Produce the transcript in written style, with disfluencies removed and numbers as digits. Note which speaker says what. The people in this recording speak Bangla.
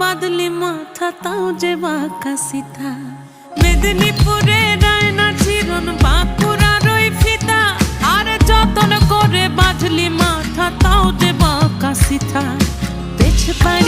Speaker 1: বাদলি মাথা তাও যে বাঁকা সিথা। মেদিনীপুরে রায়না চিরন বাঁকুড়ার ওই ফিতা, আর যতন করে বাঁধলি মাথা তাও যে বাঁকা সিথা। পেছ পায়